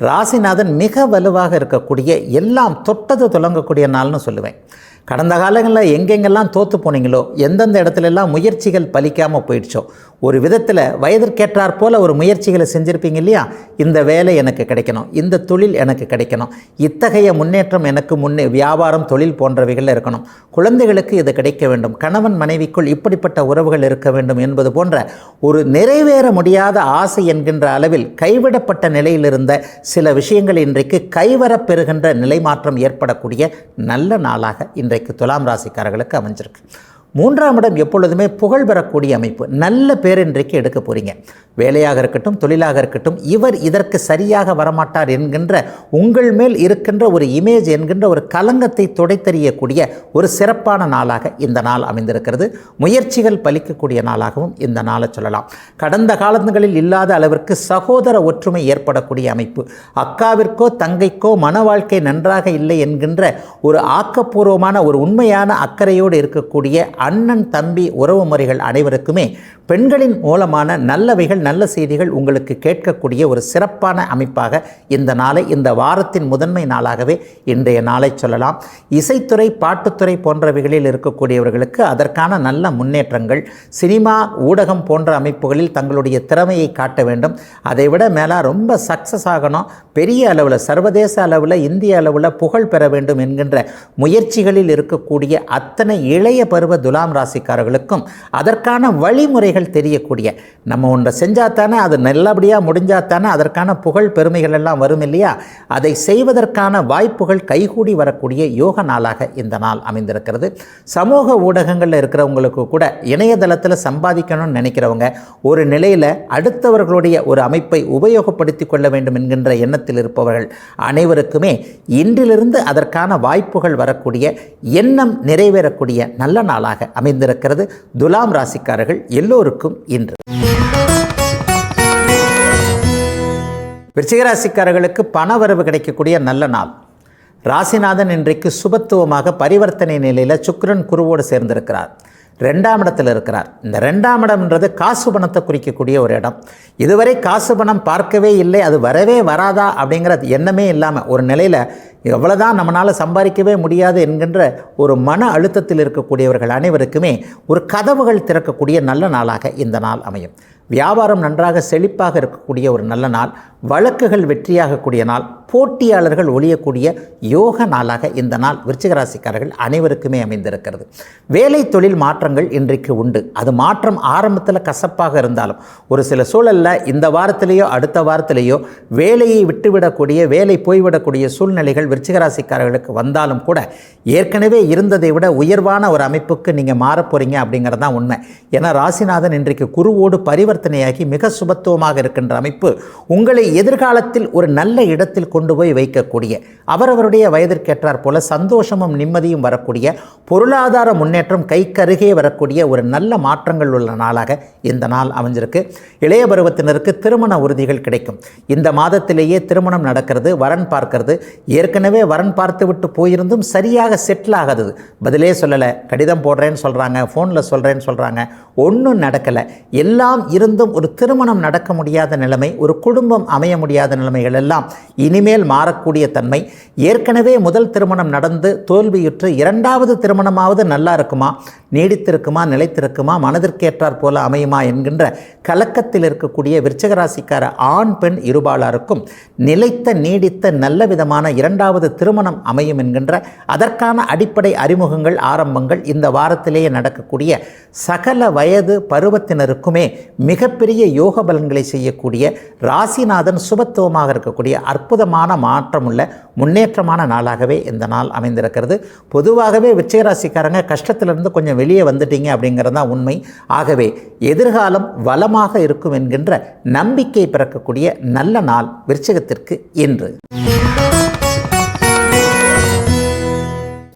ராசிநாதன் மிக வலுவாக இருக்கக்கூடிய, எல்லாம் தொட்டது தொடங்கக்கூடிய நாள்னு சொல்லுவேன். கடந்த காலங்களில் எங்கெங்கெல்லாம் தோற்று போனீங்களோ, எந்தெந்த இடத்துலலாம் முயற்சிகள் பலிக்காமல் போயிடுச்சோ, ஒரு விதத்தில் வயதிற்கேற்றாற் போல் ஒரு முயற்சிகளை செஞ்சுருப்பீங்க இல்லையா? இந்த வேலை எனக்கு கிடைக்கணும், இந்த தொழில் எனக்கு கிடைக்கணும், இத்தகைய முன்னேற்றம் எனக்கு வியாபாரம், தொழில் போன்றவைகள் இருக்கணும், குழந்தைகளுக்கு இது கிடைக்க வேண்டும், கணவன் மனைவிக்குள் இப்படிப்பட்ட உறவுகள் இருக்க வேண்டும் என்பது போன்ற ஒரு நிறைவேற முடியாத ஆசை என்கின்ற அளவில் கைவிடப்பட்ட நிலையில் இருந்த சில விஷயங்கள் இன்றைக்கு கைவரப்பெறுகின்ற நிலை மாற்றம் ஏற்படக்கூடிய நல்ல நாளாக இன்றைக்கு துலாம் ராசிக்காரர்களுக்கு அமைஞ்சிருக்கு. 3ஆம் இடம் எப்பொழுதுமே புகழ் பெறக்கூடிய அமைப்பு. நல்ல பேர் இன்றைக்கு எடுக்க போகிறீங்க. வேலையாக இருக்கட்டும், தொழிலாக இருக்கட்டும், இவர் இதற்கு சரியாக வரமாட்டார் என்கின்ற உங்கள் மேல் இருக்கின்ற ஒரு இமேஜ் என்கின்ற ஒரு கலங்கத்தை துடைத்தெறியக்கூடிய ஒரு சிறப்பான நாளாக இந்த நாள் அமைந்திருக்கிறது. முயற்சிகள் பலிக்கக்கூடிய நாளாகவும் இந்த நாளை சொல்லலாம். கடந்த காலங்களில் இல்லாத அளவிற்கு சகோதர ஒற்றுமை ஏற்படக்கூடிய அமைப்பு. அக்காவிற்கோ தங்கைக்கோ மன வாழ்க்கை நன்றாக இல்லை என்கின்ற ஒரு ஆக்கப்பூர்வமான ஒரு உண்மையான அக்கறையோடு இருக்கக்கூடிய அண்ணன் தம்பி உறவு முறைகள் அனைவருக்குமே பெண்களின் மூலமான நல்லவைகள், நல்ல செய்திகள் உங்களுக்கு கேட்கக்கூடிய ஒரு சிறப்பான அமைப்பாக இந்த நாளை, இந்த வாரத்தின் முதன்மை நாளாகவே இன்றைய நாளை சொல்லலாம். இசைத்துறை, பாட்டுத்துறை போன்றவைகளில் இருக்கக்கூடியவர்களுக்கு அதற்கான நல்ல முன்னேற்றங்கள், சினிமா, ஊடகம் போன்ற அமைப்புகளில் தங்களுடைய திறமையை காட்ட வேண்டும். அதைவிட மேலே ரொம்ப சக்ஸஸ் ஆகணும், பெரிய அளவில், சர்வதேச அளவில், இந்திய அளவில் புகழ் பெற வேண்டும் என்கின்ற முயற்சிகளில் இருக்கக்கூடிய அத்தனை இளைய பருவ துலாம் ராசிக்காரர்களுக்கும் அதற்கான வழிமுறைகள் தெரியக்கூடிய, நம்ம ஒன்றை செஞ்சாத்தானே அது நல்லபடியாக முடிஞ்சாத்தானே அதற்கான புகழ் பெருமைகள் எல்லாம் வரும் இல்லையா? அதை செய்வதற்கான வாய்ப்புகள் கைகூடி வரக்கூடிய யோக நாளாக இந்த நாள் அமைந்திருக்கிறது. சமூக ஊடகங்களில் இருக்கிறவங்களுக்கு கூட இணையதளத்தில் சம்பாதிக்கணும்னு நினைக்கிறவங்க ஒரு நிலையில் அடுத்தவர்களுடைய ஒரு அமைப்பை உபயோகப்படுத்தி கொள்ள வேண்டும் என்கின்ற எண்ணத்தில் இருப்பவர்கள் அனைவருக்குமே இன்றிலிருந்து அதற்கான வாய்ப்புகள் வரக்கூடிய, எண்ணம் நிறைவேறக்கூடிய நல்ல நாளாக அமைந்திருக்கிறது. துலாம் ராசிக்காரர்கள் எல்லோருக்கும் இன்று. விருச்சிக ராசிக்காரர்களுக்கு பணவரவு கிடைக்கக்கூடிய நல்ல நாள். ராசிநாதன் இன்றைக்கு சுபத்துவமாக பரிவர்த்தனை நிலையில் சுக்கிரன் குருவோடு சேர்ந்திருக்கிறார். 2ஆம் இடத்தில் இருக்கிறார். இந்த 2ஆம் இடம்ன்றது காசு பணத்தை குறிக்கக்கூடிய ஒரு இடம். இதுவரை காசு பணம் பார்க்கவே இல்லை, அது வரவே வராதா அப்படிங்கிற எண்ணமே இல்லாமல் ஒரு நிலையில் எவ்வளோதான் நம்மளால் சம்பாதிக்கவே முடியாது என்கின்ற ஒரு மன அழுத்தத்தில் இருக்கக்கூடியவர்கள் அனைவருக்குமே ஒரு கதவுகள் திறக்கக்கூடிய நல்ல நாளாக இந்த நாள் அமையும். வியாபாரம் நன்றாக செழிப்பாக இருக்கக்கூடிய ஒரு நல்ல நாள். வழக்குகள் வெற்றியாகக்கூடிய நாள். போட்டியாளர்கள் ஒழியக்கூடிய யோக நாளாக இந்த நாள் விருச்சிக ராசிக்காரர்கள் அனைவருக்குமே அமைந்திருக்கிறது. வேலை தொழில் மாற்றங்கள் இன்றைக்கு உண்டு. அது மாற்றம் ஆரம்பத்தில் கசப்பாக இருந்தாலும் ஒரு சில சூழலில் இந்த வாரத்திலேயோ அடுத்த வாரத்திலேயோ வேலையை விட்டுவிடக்கூடிய, வேலை போய்விடக்கூடிய சூழ்நிலைகள் விருச்சிக ராசிக்காரர்களுக்கு வந்தாலும் கூட ஏற்கனவே இருந்ததை விட உயர்வான ஒரு அமைப்புக்கு நீங்கள் மாறப்போறீங்க அப்படிங்கிறது தான் உண்மை. ஏன்னா ராசிநாதன் இன்றைக்கு குருவோடு பரிவர்த்தனையாகி மிக சுபத்துவமாக இருக்கின்ற அமைப்பு உங்களை எதிர்காலத்தில் ஒரு நல்ல இடத்தில் கொண்டு போய் வைக்கக்கூடிய, அவரவருடைய வயதிற்கேற்றார் போல சந்தோஷமும் நிம்மதியும் வரக்கூடிய, பொருளாதார முன்னேற்றம் கைக்கருகே வரக்கூடிய ஒரு நல்ல மாற்றங்கள் உள்ள நாளாக இந்த நாள் அமைஞ்சிருக்கு. இளைய பருவத்தினருக்கு திருமண உறுதிகள் கிடைக்கும். இந்த மாதத்திலேயே திருமணம் நடக்கிறது, வரன் பார்க்கிறது. ஏற்கனவே வரன் பார்த்து விட்டு போயிருந்தும் சரியாக செட்டில் ஆகாது. பதிலே சொல்லலை, கடிதம் போடுறேன்னு சொல்கிறாங்க, ஃபோனில் சொல்கிறேன்னு சொல்கிறாங்க, ஒன்றும் நடக்கலை. எல்லாம் இருந்தும் ஒரு திருமணம் நடக்க முடியாத நிலைமை, ஒரு குடும்பம் அமைய முடியாத நிலைமைகள் எல்லாம் இனிமேல் மாறக்கூடிய தன்மை. ஏற்கனவே முதல் திருமணம் நடந்து தோல்வியுற்று 2வது திருமணமாவது நல்லா இருக்குமா, நீடித்திருக்குமா, நிலைத்திருக்குமா, மனதிற்கேற்றார் போல அமையுமா என்கின்ற கலக்கத்தில் இருக்கக்கூடிய விருச்சிக ராசிக்கார ஆண் பெண் இருபாலாருக்கும் நிலைத்த நீடித்த நல்ல விதமான 2வது திருமணம் அமையும் என்கின்ற அதற்கான அடிப்படை அறிமுகங்கள், ஆரம்பங்கள் இந்த வாரத்திலேயே நடக்கக்கூடிய சகல வயது பருவத்தினருக்குமே மிகப்பெரிய யோக பலன்களை செய்யக்கூடிய, ராசிநாதன் சுபத்துவமாக இருக்கக்கூடிய அற்புதமான மாற்றமுள்ள முன்னேற்றமான நாளாகவே இந்த நாள் அமைந்திருக்கிறது. பொதுவாகவே விருச்சிக ராசிக்காரங்க கஷ்டத்திலிருந்து கொஞ்சம் வெளியே வந்துட்டீங்க அப்படிங்கிறது தான் உண்மை. ஆகவே எதிர்காலம் வளமாக இருக்கும் என்கின்ற நம்பிக்கை பிறக்கக்கூடிய நல்ல நாள் விருச்சிகத்திற்கு இன்று.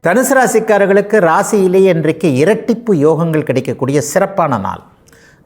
தனுசு ராசிக்காரர்களுக்கு ராசியிலேயே இன்றைக்கு இரட்டிப்பு யோகங்கள் கிடைக்கக்கூடிய சிறப்பான நாள்.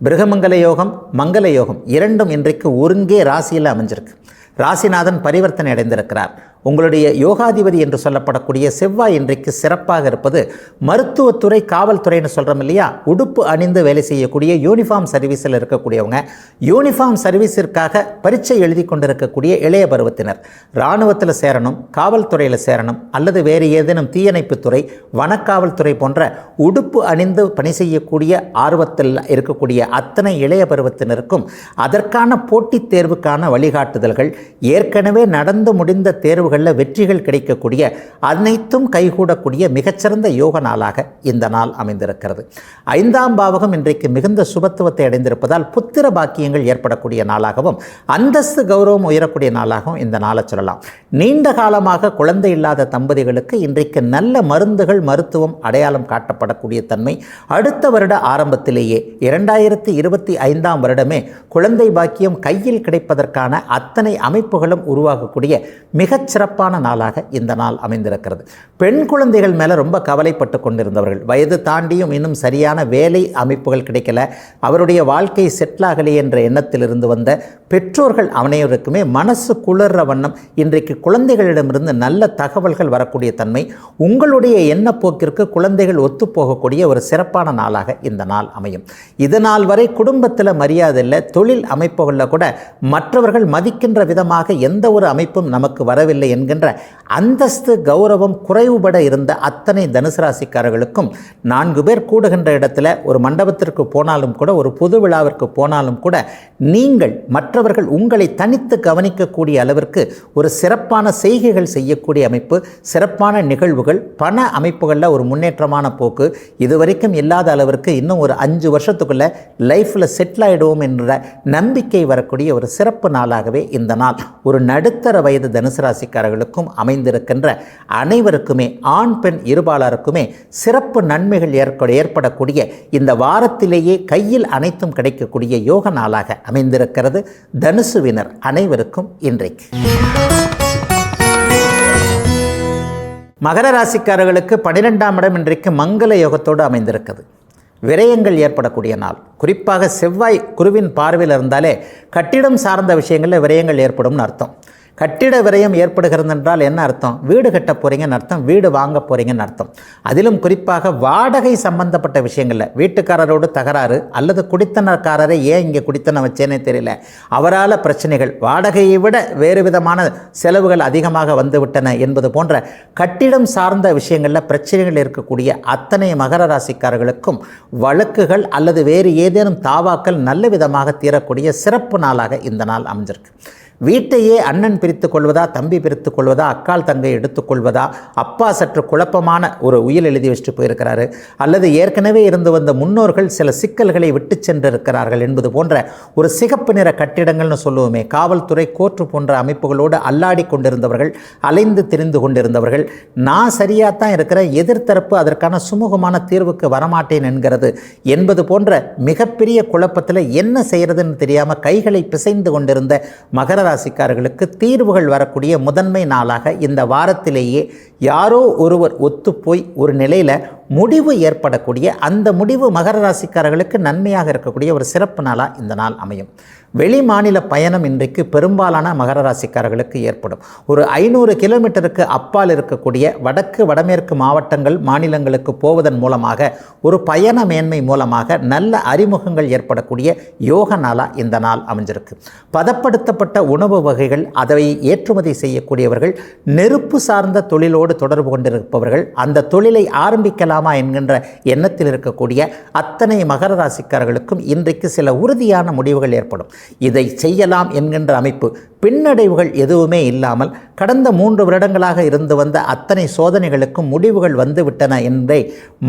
பிருகமங்கல யோகம், மங்கள யோகம் இரண்டும் இன்றைக்கு ஒருங்கே ராசியில் அமைஞ்சிருக்கு. ராசிநாதன் பரிவர்த்தனை அடைந்திருக்கிறார். உங்களுடைய யோகாதிபதி என்று சொல்லப்படக்கூடிய செவ்வாய் இன்றைக்கு சிறப்பாக இருப்பது மருத்துவத்துறை, காவல்துறைன்னு சொல்கிறோம் இல்லையா, உடுப்பு அணிந்து வேலை செய்யக்கூடிய யூனிஃபார்ம் சர்வீஸில் இருக்கக்கூடியவங்க, யூனிஃபார்ம் சர்வீஸிற்காக பரீட்சை எழுதி கொண்டிருக்கக்கூடிய இளைய பருவத்தினர், இராணுவத்தில் சேரணும், காவல்துறையில் சேரணும், அல்லது வேறு ஏதேனும் தீயணைப்புத்துறை, வனக்காவல்துறை போன்ற உடுப்பு அணிந்து பணி செய்யக்கூடிய ஆர்வத்தில் இருக்கக்கூடிய அத்தனை இளைய பருவத்தினருக்கும் அதற்கான போட்டித் தேர்வுக்கான வழிகாட்டுதல்கள், ஏற்கனவே நடந்து முடிந்த தேர்வுகள் வெற்றிகள் கிடைக்கக்கூடிய அனைத்தும் கைகூடக்கூடிய மிகச்சிறந்த யோக நாளாக இந்த நாள் அமைந்திருக்கிறது. 5ஆம் பாவகம் இன்றைக்கு மிகுந்த சுபத்துவத்தை அடைந்திருப்பதால் புத்திர பாக்கியங்கள் ஏற்படக்கூடிய நாளாகவும் அந்தஸ்து கௌரவம் உயரக்கூடிய நாளாகவும் இந்த நாளை சொல்லலாம். நீண்ட காலமாக குழந்தை இல்லாத தம்பதிகளுக்கு இன்றைக்கு நல்ல மருந்துகள், மருத்துவம் அடையாளம் காட்டப்படக்கூடிய தன்மை அடுத்த வருட ஆரம்பத்திலேயே 2025ஆம் வருடமே குழந்தை பாக்கியம் கையில் கிடைப்பதற்கான அத்தனை அமைப்புகளும் உருவாகக்கூடிய மிகச் சிறப்பான நாளாக இந்த நாள் அமைந்திருக்கிறது. பெண் குழந்தைகள் மேலே ரொம்ப கவலைப்பட்டு கொண்டிருந்தவர்கள், வயது தாண்டியும் இன்னும் சரியான வேலை அமைப்புகள் கிடைக்கல, அவருடைய வாழ்க்கை செட்டில் ஆகலை என்ற எண்ணத்திலிருந்து வந்த பெற்றோர்கள் அனைவருக்குமே மனசு குளிர்ற வண்ணம் இன்றைக்கு குழந்தைகளிடமிருந்து நல்ல தகவல்கள் வரக்கூடிய தன்மை, உங்களுடைய எண்ணப்போக்கிற்கு குழந்தைகள் ஒத்துப்போகக்கூடிய ஒரு சிறப்பான நாளாக இந்த நாள் அமையும். இதனால் வரை குடும்பத்தில் மரியாதை இல்லை, தொழில் அமைப்புகளில் கூட மற்றவர்கள் மதிக்கின்ற விதமாக எந்த ஒரு அமைப்பும் நமக்கு வரவில்லை என்கின்ற அந்தஸ்து கௌரவம் குறைவுபட இருந்த அத்தனை தனுசு ராசிக்காரர்களுக்கும் 4 பேர் கூடுகின்ற இடத்துல ஒரு மண்டபத்திற்கு போனாலும் கூட, ஒரு பொது விழாவிற்கு போனாலும் கூட, நீங்கள் மற்றவர்கள் உங்களை தனித்து கவனிக்கக்கூடிய அளவிற்கு ஒரு சிறப்பான செய்கைகள் செய்யக்கூடிய அமைப்பு, சிறப்பான நிகழ்வுகள், பண அமைப்புகளில் ஒரு முன்னேற்றமான போக்கு, இதுவரைக்கும் இல்லாத அளவிற்கு இன்னும் ஒரு 5 வருஷத்துக்குள்ள லைஃப்பில் செட்டில் ஆகிடுவோம் என்ற நம்பிக்கை வரக்கூடிய ஒரு சிறப்பு நாளாகவே இந்த நாள் ஒரு நடுத்தர வயது தனுசு ராசிக்காரர்களுக்கும் அமைந்திருக்கின்ற அனைவருக்குமே, ஆண் பெண் இருபாலருக்குமே சிறப்பு நன்மைகள் ஏற்படக்கூடிய இந்த வாரத்திலேயே கையில் அனைத்தும் கிடைக்கக்கூடிய யோக நாளாக அமைந்திருக்கிறது தனுசுவினர் அனைவருக்கும் இன்றைக்கு. மகர ராசிக்காரர்களுக்கு 12ஆம் இடம் இன்றைக்கு மங்கள யோகத்தோடு அமைந்திருக்கிறது. விரயங்கள் ஏற்படக்கூடிய நாள். குறிப்பாக செவ்வாய் குருவின் பார்வையில் இருந்தாலே கட்டிடம் சார்ந்த விஷயங்களில் விரயங்கள் ஏற்படும்னு அர்த்தம். கட்டிட விரயம் ஏற்படுகிறது என்றால் என்ன அர்த்தம்? வீடு கட்ட போகிறீங்கன்னு அர்த்தம், வீடு வாங்க போகிறீங்கன்னு அர்த்தம். அதிலும் குறிப்பாக வாடகை சம்பந்தப்பட்ட விஷயங்களில் வீட்டுக்காரரோடு தகராறு, அல்லது குடித்தனக்காரரை ஏன் இங்கே குடித்தனம் வச்சேனே தெரியல, அவரால் பிரச்சனைகள், வாடகையை விட வேறு விதமான செலவுகள் அதிகமாக வந்துவிட்டன என்பது போன்ற கட்டிடம் சார்ந்த விஷயங்களில் பிரச்சனைகள் இருக்கக்கூடிய அத்தனை மகர ராசிக்காரர்களுக்கும் வழக்குகள் அல்லது வேறு ஏதேனும் தாவாக்கள் நல்ல விதமாக தீரக்கூடிய சிறப்பு நாளாக இந்த நாள் அமைஞ்சிருக்கு. வீட்டையே அண்ணன் பிரித்து கொள்வதா, தம்பி பிரித்து கொள்வதா, அக்கால் தங்கை எடுத்துக்கொள்வதா, அப்பா சற்று குழப்பமான ஒரு உயில் எழுதி வச்சுட்டு போயிருக்கிறாரு, அல்லது ஏற்கனவே இருந்து வந்த முன்னோர்கள் சில சிக்கல்களை விட்டு சென்றிருக்கிறார்கள் என்பது போன்ற ஒரு சிகப்பு நிற கட்டிடங்கள்னு சொல்லுவோமே, காவல்துறை, கோர்ட்டு போன்ற அமைப்புகளோடு அல்லாடி கொண்டிருந்தவர்கள், அலைந்து திரிந்து கொண்டிருந்தவர்கள், நான் சரியாக தான் இருக்கிறேன், எதிர்த்தரப்பு அதற்கான சுமூகமான தீர்வுக்கு வரமாட்டேன் என்கிறது என்பது போன்ற மிகப்பெரிய குழப்பத்தில் என்ன செய்கிறதுன்னு தெரியாமல் கைகளை பிசைந்து கொண்டிருந்த மகர ராசிக்காரர்களுக்கு தீர்வுகள் வரக்கூடிய முதன்மை நாளாக இந்த வாரத்திலேயே யாரோ ஒருவர் ஒத்துப்போய் ஒரு நிலையில் முடிவு ஏற்படக்கூடிய, அந்த முடிவு மகர ராசிக்காரர்களுக்கு நன்மையாக இருக்கக்கூடிய ஒரு சிறப்பு நாளாக இந்த நாள் அமையும். வெளி மாநில பயணம் இன்றைக்கு பெரும்பாலான மகர ராசிக்காரர்களுக்கு ஏற்படும். ஒரு 500 கிலோமீட்டருக்கு அப்பால் இருக்கக்கூடிய வடக்கு வடமேற்கு மாவட்டங்கள், மாநிலங்களுக்கு போவதன் மூலமாக ஒரு பயண மேன்மை மூலமாக நல்ல அறிமுகங்கள் ஏற்படக்கூடிய யோக நாளாக இந்த நாள் அமைஞ்சிருக்கு. பதப்படுத்தப்பட்ட உணவு வகைகள், அதை ஏற்றுமதி செய்யக்கூடியவர்கள், நெருப்பு சார்ந்த தொழிலோடு தொடர்பு கொண்டிருப்பவர்கள், அந்த தொழிலை ஆரம்பிக்கலாம் என்கின்ற எண்ணத்தில் இருக்கக்கூடிய அத்தனை மகர ராசிக்காரர்களுக்கும் இன்றைக்கு சில உறுதியான முடிவுகள் ஏற்படும். இதை செய்யலாம் என்கின்ற அமைப்பு, பின்னடைவுகள் எதுவுமே இல்லாமல் கடந்த 3 வருடங்களாக இருந்து வந்த அத்தனை சோதனைகளுக்கும் முடிவுகள் வந்துவிட்டன என்றே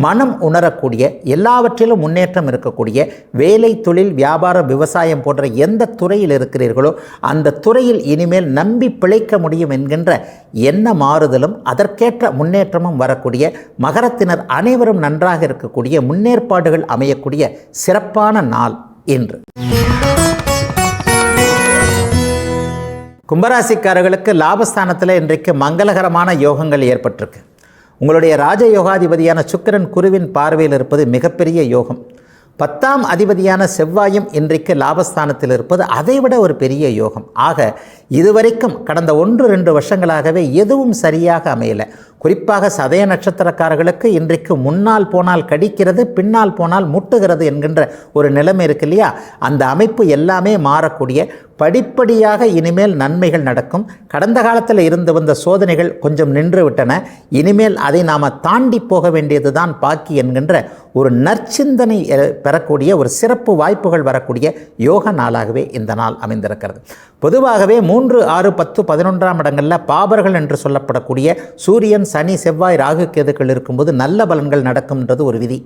மனம் உணரக்கூடிய, எல்லாவற்றிலும் முன்னேற்றம் இருக்கக்கூடிய, வேலை, தொழில், வியாபாரம், விவசாயம் போன்ற எந்த துறையில் இருக்கிறீர்களோ அந்த துறையில் இனிமேல் நம்பி பிழைக்க முடியும் என்கின்ற எண்ண மாறுதலும் அதற்கேற்ற முன்னேற்றமும் வரக்கூடிய, மகரத்தினர் அனைவரும் நன்றாக இருக்கக்கூடிய, முன்னேற்பாடுகள் அமையக்கூடிய சிறப்பான நாள் இன்று. கும்பராசிக்காரர்களுக்கு லாபஸ்தானத்தில் இன்றைக்கு மங்களகரமான யோகங்கள் ஏற்பட்டிருக்கு. உங்களுடைய ராஜயோகாதிபதியான சுக்கிரன் குருவின் பார்வையில் இருப்பது மிகப்பெரிய யோகம். 10ஆம் அதிபதியான செவ்வாயும் இன்றைக்கு லாபஸ்தானத்தில் இருப்பது அதைவிட ஒரு பெரிய யோகம். ஆக இதுவரைக்கும் கடந்த 1-2 வருஷங்களாகவே எதுவும் சரியாக அமையலை. குறிப்பாக சதய நட்சத்திரக்காரர்களுக்கு இன்றைக்கு முன்னால் போனால் கடிக்கிறது, பின்னால் போனால் முட்டுகிறது என்கின்ற ஒரு நிலைமை இருக்கு இல்லையா? அந்த அமைப்பு எல்லாமே மாறக்கூடிய, படிப்படியாக இனிமேல் நன்மைகள் நடக்கும். கடந்த காலத்தில் இருந்து வந்த சோதனைகள் கொஞ்சம் நின்று விட்டன. இனிமேல் அதை நாம் தாண்டி போக வேண்டியது தான் பாக்கி என்கின்ற ஒரு நற்சிந்தனை பெறக்கூடிய ஒரு சிறப்பு வாய்ப்புகள் வரக்கூடிய யோக நாளாகவே இந்த நாள் அமைந்திருக்கிறது. பொதுவாகவே 3, 6, 10, 11ஆம் இடங்களில் பாபர்கள் என்று சொல்லப்படக்கூடிய சூரியன், சனி, செவ்வாய், ராகு, கேதுக்கள் இருக்கும்போது நல்ல பலன்கள் நடக்கும்ன்றது ஒரு விதி.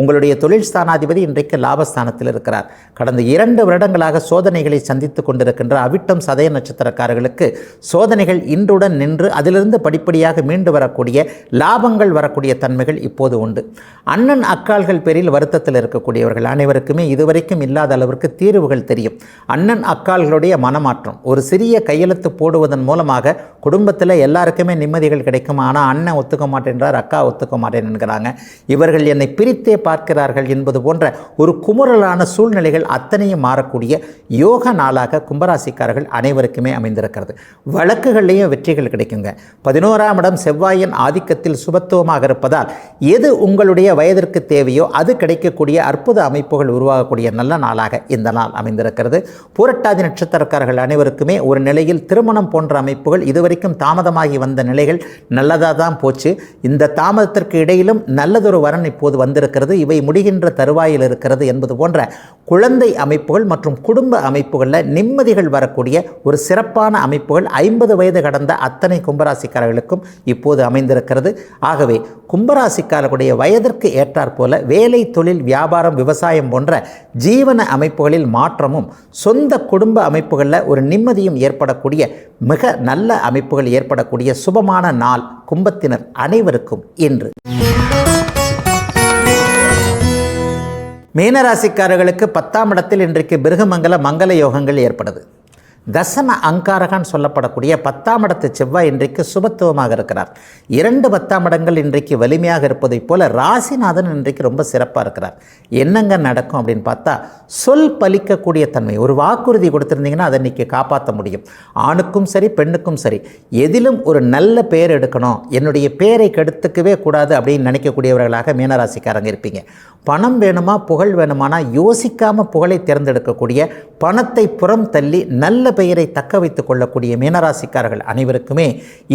உங்களுடைய தொழில் ஸ்தானாதிபதி இன்றைக்கு லாபஸ்தானத்தில் இருக்கிறார். கடந்த 2 வருடங்களாக சோதனைகளை சந்தித்து கொண்டிருக்கின்ற அவிட்டம், சதய நட்சத்திரக்காரர்களுக்கு சோதனைகள் இன்றுடன் நின்று அதிலிருந்து படிப்படியாக மீண்டு வரக்கூடிய லாபங்கள் வரக்கூடிய தன்மைகள் இப்போது உண்டு. அண்ணன் அக்கால்கள் பேரில் வருத்தத்தில் இருக்கக்கூடியவர்கள் அனைவருக்குமே இதுவரைக்கும் இல்லாத அளவிற்கு தீர்வுகள் தெரியும். அண்ணன் அக்கால்களுடைய மனமாற்றம், ஒரு சிறிய கையெழுத்து போடுவதன் மூலமாக குடும்பத்தில் எல்லாருக்குமே நிம்மதிகள் கிடைக்கும். ஆனால் அண்ணன் ஒத்துக்க மாட்டேன்றார், அக்கா ஒத்துக்க மாட்டேன் என்கிறாங்க, இவர்கள் என்னை பிரித்தே பார்க்கிறார்கள் என்பது போன்ற ஒரு குமுறலான சூழ்நிலைகள் அத்தனையும் மாறக்கூடிய யோக நாளாக கும்பராசிக்காரர்கள் அனைவருக்குமே அமைந்திருக்கிறது. வழக்குகள்லேயும் வெற்றிகள் கிடைக்குங்க. 11ஆம் இடம் செவ்வாயின் ஆதிக்கத்தில் சுபத்துவமாக இருப்பதால் எது உங்களுடைய வயதிற்கு தேவையோ அது கிடைக்கக்கூடிய அற்புத அமைப்புகள் உருவாகக்கூடிய நல்ல நாளாக இந்த நாள் அமைந்திருக்கிறது. பூரட்டாதி நட்சத்திரக்காரர்கள் அனைவருக்குமே ஒரு நிலையில் திருமணம் போன்ற அமைப்புகள் இதுவரைக்கும் தாமதமாகி வந்த நிலைகள் நல்லதாக தான் போச்சு. இந்த தாமதத்திற்கு இடையிலும் நல்லதொரு வரன் இப்போது வந்திருக்கிறது. இவை முடிகின்ற தருவாயில் இருக்கிறது என்பது போன்ற குழந்தை அமைப்புகள் மற்றும் குடும்ப அமைப்புகளில் நிம்மதிகள் வரக்கூடிய ஒரு சிறப்பான அமைப்புகள் 50 வயது கடந்த அத்தனை கும்பராசிக்காரர்களுக்கும் இப்போது அமைந்திருக்கிறது. ஆகவே கும்பராசிக்காரர்களுடைய வயதிற்கு ஏற்றாற் போல வேலை, தொழில், வியாபாரம், விவசாயம் போன்ற ஜீவன அமைப்புகளில் மாற்றமும் சொந்த குடும்ப அமைப்புகளில் ஒரு நிம்மதியும் ஏற்படக்கூடிய மிக நல்ல அமைப்புகள் ஏற்படக்கூடிய சுபமான நாள் கும்பத்தினர் அனைவருக்கும் இன்று. மீனராசிக்காரர்களுக்கு 10ஆம் இடத்தில் இன்றைக்கு பிருகமங்கல மங்கள யோகங்கள் ஏற்படுது. தசம அங்காரகான் சொல்லப்படக்கூடிய 10ஆம் இடத்து செவ்வாய் இன்றைக்கு சுபத்துவமாக இருக்கிறார். 2 10ஆம் இடங்கள் இன்றைக்கு வலிமையாக இருப்பதைப் போல ராசிநாதன் இன்றைக்கு ரொம்ப சிறப்பாக இருக்கிறார். என்னங்க நடக்கும் அப்படின்னு பார்த்தா, சொல் பலிக்கக்கூடிய தன்மை. ஒரு வாக்குறுதி கொடுத்துருந்தீங்கன்னா அதை இன்றைக்கி காப்பாற்ற முடியும். ஆணுக்கும் சரி பெண்ணுக்கும் சரி எதிலும் ஒரு நல்ல பேர் எடுக்கணும், என்னுடைய பேரை கெடுத்துக்கவே கூடாது அப்படின்னு நினைக்கக்கூடியவர்களாக மீனராசிக்காரங்க இருப்பீங்க. பணம் வேணுமா புகழ் வேணுமானா யோசிக்காமல் புகழை தேர்ந்தெடுக்கக்கூடிய, பணத்தை புறம் தள்ளி நல்ல பெயரை தக்க வைத்துக் கொள்ளக்கூடிய மீனராசிக்காரர்கள் அனைவருக்குமே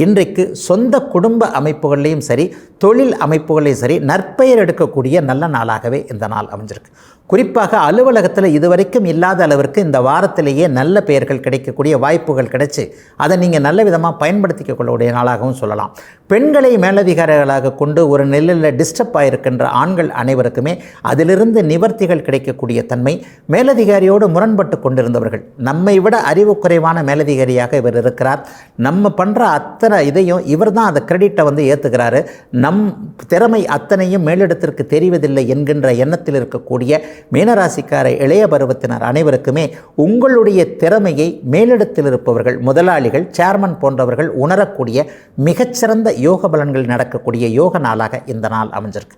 இன்றைக்கு சொந்த குடும்ப அமைப்புகளையும் சரி, தொழில் அமைப்புகளையும் சரி நற்பெயர் எடுக்கக்கூடிய நல்ல நாளாகவே இந்த நாள் அமைஞ்சிருக்கு. குறிப்பாக அலுவலகத்தில் இதுவரைக்கும் இல்லாத அளவிற்கு இந்த வாரத்திலேயே நல்ல பெயர்கள் கிடைக்கக்கூடிய வாய்ப்புகள் கிடைச்சி அதை நீங்கள் நல்ல விதமாக பயன்படுத்திக்க கொள்ளக்கூடிய நாளாகவும் சொல்லலாம். பெண்களை மேலதிகாரிகளாக கொண்டு ஒரு நிலையில் டிஸ்டர்ப் ஆகிருக்கின்ற ஆண்கள் அனைவருக்குமே அதிலிருந்து நிவர்த்திகள் கிடைக்கக்கூடிய தன்மை. மேலதிகாரியோடு முரண்பட்டு கொண்டிருந்தவர்கள், நம்மை விட அறிவு குறைவான மேலதிகாரியாக இவர் இருக்கிறார், நம்ம பண்ணுற அத்தனை இதையும் இவர் தான் அதை கிரெடிட்டை ஏற்றுக்கிறாரு, நம் திறமை அத்தனையும் மேலிடத்திற்கு தெரிவதில்லை என்கின்ற எண்ணத்தில் இருக்கக்கூடிய மீனராசிக்கார இளைய பருவத்தினர் அனைவருக்குமே உங்களுடைய திறமையை மேலிடத்தில் இருப்பவர்கள், முதலாளிகள், சேர்மன் போன்றவர்கள் உணரக்கூடிய மிகச்சிறந்த யோக பலன்கள் நடக்கக்கூடிய யோக நாளாக இந்த நாள் அமைஞ்சிருக்கு.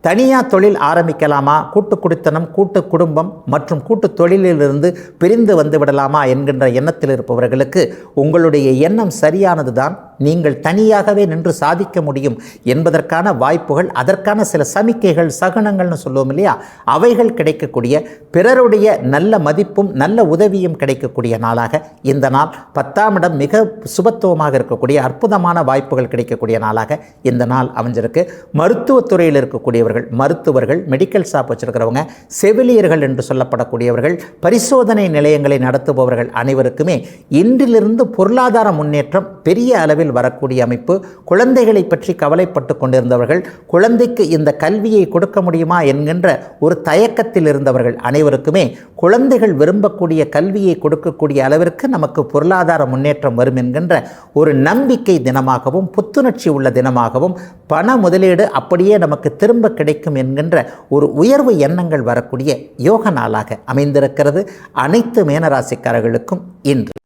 தனியாக தொழில் ஆரம்பிக்கலாமா, கூட்டு குடித்தனம், கூட்டு குடும்பம் மற்றும் கூட்டு தொழிலிலிருந்து பிரிந்து வந்து விடலாமா என்கின்ற எண்ணத்தில் இருப்பவர்களுக்கு உங்களுடைய எண்ணம் சரியானது தான். நீங்கள் தனியாகவே நின்று சாதிக்க முடியும் என்பதற்கான வாய்ப்புகள், அதற்கான சில சமிக்கைகள், சகுனங்கள்னு சொல்லுவோம் இல்லையா, அவைகள் கிடைக்கக்கூடிய, பிறருடைய நல்ல மதிப்பும் நல்ல உதவியும் கிடைக்கக்கூடிய நாளாக இந்த நாள். 10ஆம் இடம் மிக சுபத்துவமாக இருக்கக்கூடிய அற்புதமான வாய்ப்புகள் கிடைக்கக்கூடிய நாளாக இந்த நாள் அமைஞ்சிருக்கு. மருத்துவத்துறையில் இருக்கக்கூடியவர்கள், மருத்துவர்கள், மெடிக்கல் ஷாப் வச்சிருக்கிறவங்க, செவிலியர்கள் என்று சொல்லப்படக்கூடியவர்கள், பரிசோதனை நிலையங்களை நடத்துபவர்கள் அனைவருக்குமே இன்றிலிருந்து பொருளாதார முன்னேற்றம் பெரிய அளவில் வரக்கூடிய அமைப்பு. குழந்தைகளை பற்றி கவலைப்பட்டு கொண்டிருந்தவர்கள், குழந்தைக்கு இந்த கல்வியை கொடுக்க முடியுமா என்கின்ற ஒரு தயக்கத்தில் இருந்தவர்கள் அனைவருக்குமே குழந்தைகள் விரும்பக்கூடிய கல்வியை கொடுக்கக்கூடிய அளவிற்கு நமக்கு பொருளாதார முன்னேற்றம் வரும் என்கின்ற ஒரு நம்பிக்கை தினமாகவும் புத்துணர்ச்சி உள்ள தினமாகவும் பண முதலீடு அப்படியே நமக்கு திரும்ப கிடைக்கும் என்கின்ற ஒரு உயர்வு எண்ணங்கள் வரக்கூடிய யோக நாளாக அமைந்திருக்கிறது அனைத்து மீனராசிக்காரர்களுக்கும் இன்று.